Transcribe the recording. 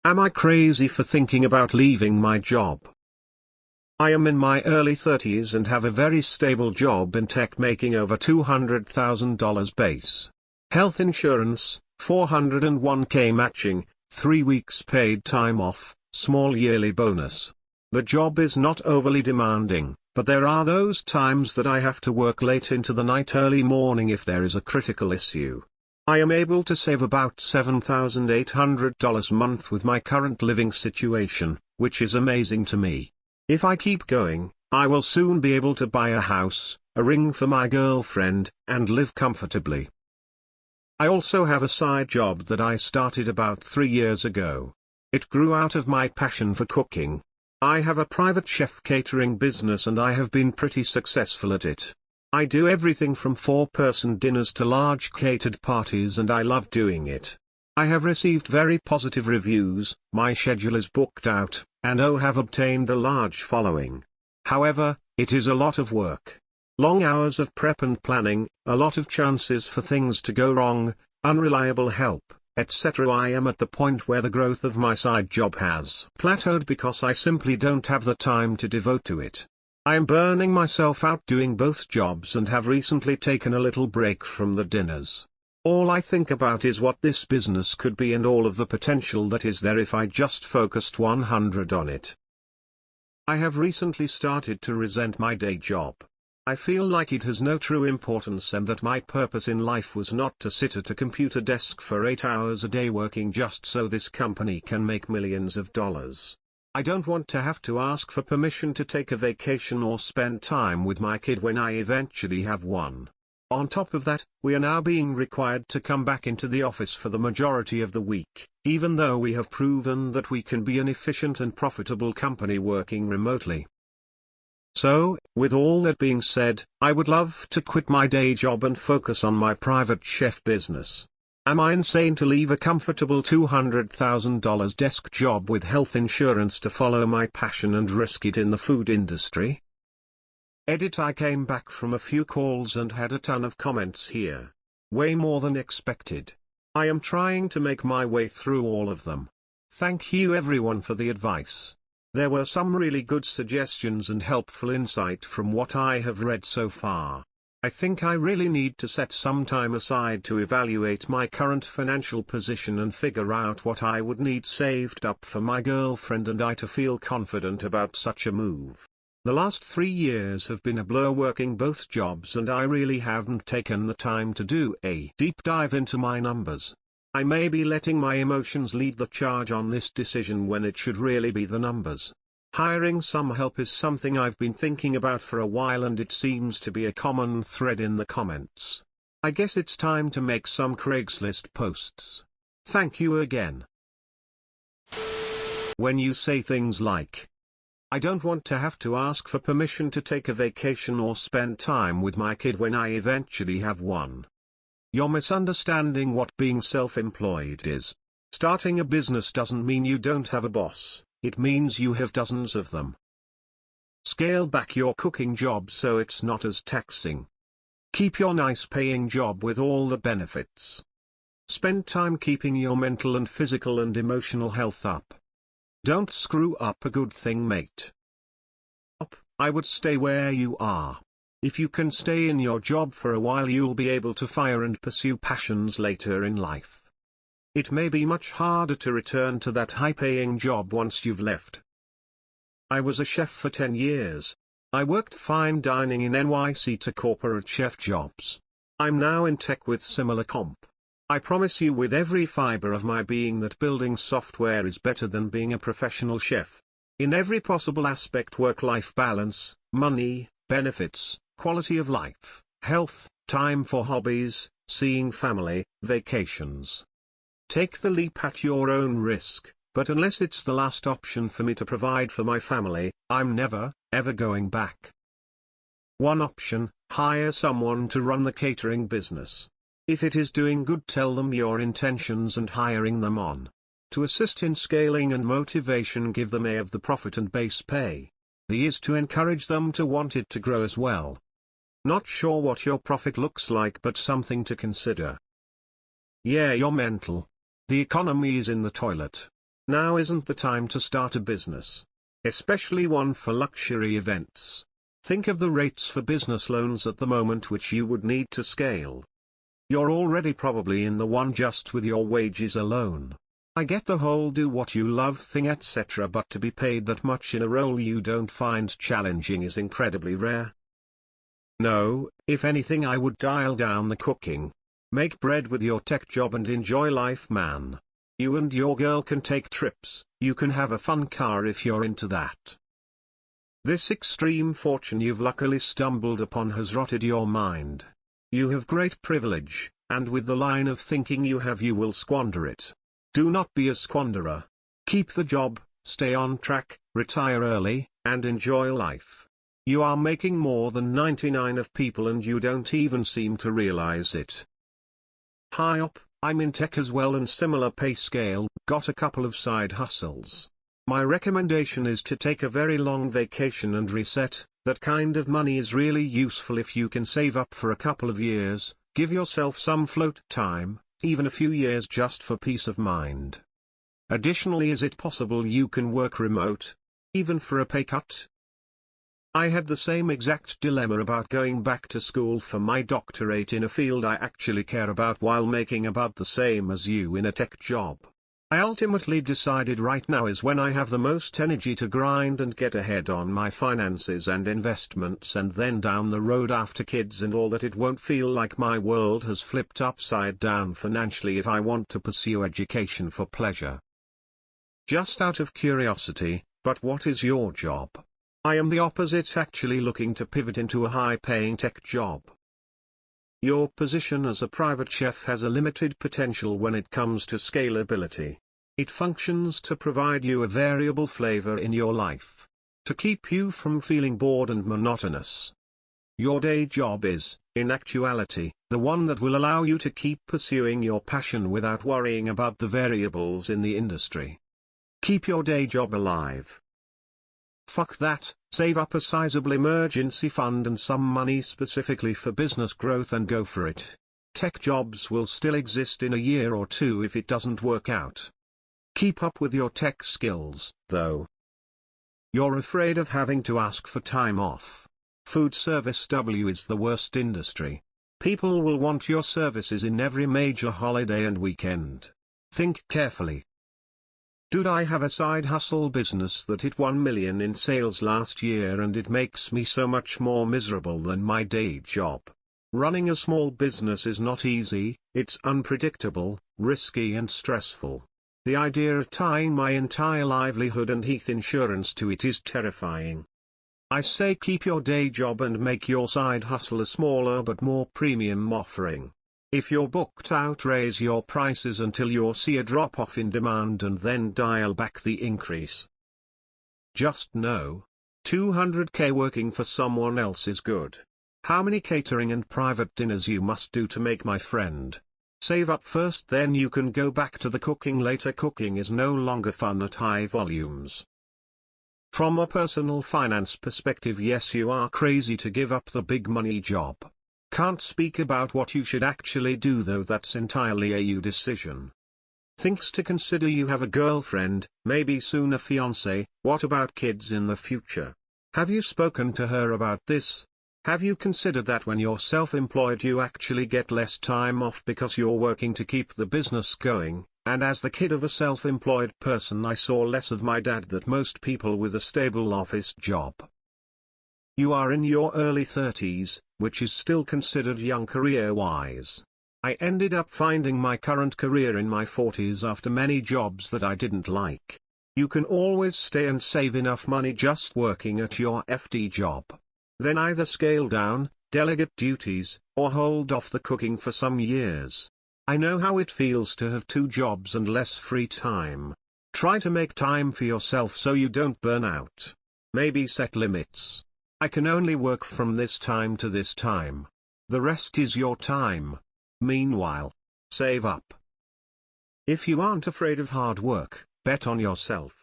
Am I crazy for thinking about leaving my job? I am in my early 30s and have a very stable job in tech making over $200,000 base. Health insurance, 401k matching, 3 weeks paid time off, small yearly bonus. The job is not overly demanding, but there are those times that I have to work late into the night, early morning if there is a critical issue. I am able to save about $7,800 a month with my current living situation, which is amazing to me. If I keep going, I will soon be able to buy a house, a ring for my girlfriend, and live comfortably. I also have a side job that I started about 3 years ago. It grew out of my passion for cooking. I have a private chef catering business and I have been pretty successful at it. I do everything from 4-person dinners to large catered parties and I love doing it. I have received very positive reviews, my schedule is booked out, and have obtained a large following. However, it is a lot of work. Long hours of prep and planning, a lot of chances for things to go wrong, unreliable help, etc. I am at the point where the growth of my side job has plateaued because I simply don't have the time to devote to it. I am burning myself out doing both jobs and have recently taken a little break from the dinners. All I think about is what this business could be and all of the potential that is there if I just focused 100 on it. I have recently started to resent my day job. I feel like it has no true importance and that my purpose in life was not to sit at a computer desk for 8 hours a day working just so this company can make millions of dollars. I don't want to have to ask for permission to take a vacation or spend time with my kid when I eventually have one. On top of that, we are now being required to come back into the office for the majority of the week, even though we have proven that we can be an efficient and profitable company working remotely. So, with all that being said, I would love to quit my day job and focus on my private chef business. Am I insane to leave a comfortable $200,000 desk job with health insurance to follow my passion and risk it in the food industry? Edit: I came back from a few calls and had a ton of comments here. Way more than expected. I am trying to make my way through all of them. Thank you everyone for the advice. There were some really good suggestions and helpful insight from what I have read so far. I think I really need to set some time aside to evaluate my current financial position and figure out what I would need saved up for my girlfriend and I to feel confident about such a move. The last 3 years have been a blur working both jobs and I really haven't taken the time to do a deep dive into my numbers. I may be letting my emotions lead the charge on this decision when it should really be the numbers. Hiring some help is something I've been thinking about for a while and it seems to be a common thread in the comments. I guess it's time to make some Craigslist posts. Thank you again. When you say things like, I don't want to have to ask for permission to take a vacation or spend time with my kid when I eventually have one. You're misunderstanding what being self-employed is. Starting a business doesn't mean you don't have a boss, it means you have dozens of them. Scale back your cooking job so it's not as taxing. Keep your nice paying job with all the benefits. Spend time keeping your mental and physical and emotional health up. Don't screw up a good thing, mate. I would stay where you are. If you can stay in your job for a while, you'll be able to fire and pursue passions later in life. It may be much harder to return to that high-paying job once you've left. I was a chef for 10 years. I worked fine dining in NYC to corporate chef jobs. I'm now in tech with similar comp. I promise you with every fiber of my being that building software is better than being a professional chef. In every possible aspect: work-life balance, money, benefits, quality of life, health, time for hobbies, seeing family, vacations. Take the leap at your own risk, but unless it's the last option for me to provide for my family, I'm never, ever going back. One option: hire someone to run the catering business. If it is doing good, tell them your intentions and hiring them on. To assist in scaling and motivation, give them A of the profit and base pay. The is to encourage them to want it to grow as well. Not sure what your profit looks like, but something to consider. Yeah, you're mental. The economy is in the toilet. Now isn't the time to start a business, especially one for luxury events. Think of the rates for business loans at the moment which you would need to scale. You're already probably in the one just with your wages alone. I get the whole do what you love thing etc., but to be paid that much in a role you don't find challenging is incredibly rare. No, if anything I would dial down the cooking. Make bread with your tech job and enjoy life, man. You and your girl can take trips, you can have a fun car if you're into that. This extreme fortune you've luckily stumbled upon has rotted your mind. You have great privilege, and with the line of thinking you have you will squander it. Do not be a squanderer. Keep the job, stay on track, retire early, and enjoy life. You are making more than 99% of people and you don't even seem to realize it. Hi up, I'm in tech as well and similar pay scale, got a couple of side hustles. My recommendation is to take a very long vacation and reset. That kind of money is really useful if you can save up for a couple of years, give yourself some float time, even a few years just for peace of mind. Additionally, is it possible you can work remote? Even for a pay cut? I had the same exact dilemma about going back to school for my doctorate in a field I actually care about while making about the same as you in a tech job. I ultimately decided right now is when I have the most energy to grind and get ahead on my finances and investments, and then down the road after kids and all that it won't feel like my world has flipped upside down financially if I want to pursue education for pleasure. Just out of curiosity, but what is your job? I am the opposite, actually looking to pivot into a high-paying tech job. Your position as a private chef has a limited potential when it comes to scalability. It functions to provide you a variable flavor in your life, to keep you from feeling bored and monotonous. Your day job is, in actuality, the one that will allow you to keep pursuing your passion without worrying about the variables in the industry. Keep your day job alive. Fuck that, save up a sizable emergency fund and some money specifically for business growth and go for it. Tech jobs will still exist in a year or two if it doesn't work out. Keep up with your tech skills, though. You're afraid of having to ask for time off. Food service is the worst industry. People will want your services in every major holiday and weekend. Think carefully. Dude, I have a side hustle business that hit 1 million in sales last year and it makes me so much more miserable than my day job. Running a small business is not easy, it's unpredictable, risky and stressful. The idea of tying my entire livelihood and health insurance to it is terrifying. I say keep your day job and make your side hustle a smaller but more premium offering. If you're booked out, raise your prices until you see a drop-off in demand and then dial back the increase. Just know, $200K working for someone else is good. How many catering and private dinners you must do to make, my friend? Save up first, then you can go back to the cooking later. Cooking is no longer fun at high volumes. From a personal finance perspective, yes, you are crazy to give up the big money job. Can't speak about what you should actually do though, that's entirely a you decision. Things to consider: you have a girlfriend, maybe soon a fiancé. What about kids in the future? Have you spoken to her about this? Have you considered that when you're self-employed you actually get less time off because you're working to keep the business going, and as the kid of a self-employed person I saw less of my dad than most people with a stable office job. You are in your early 30s, which is still considered young career-wise. I ended up finding my current career in my 40s after many jobs that I didn't like. You can always stay and save enough money just working at your FD job. Then either scale down, delegate duties, or hold off the cooking for some years. I know how it feels to have 2 jobs and less free time. Try to make time for yourself so you don't burn out. Maybe set limits. I can only work from this time to this time. The rest is your time. Meanwhile, save up. If you aren't afraid of hard work, bet on yourself.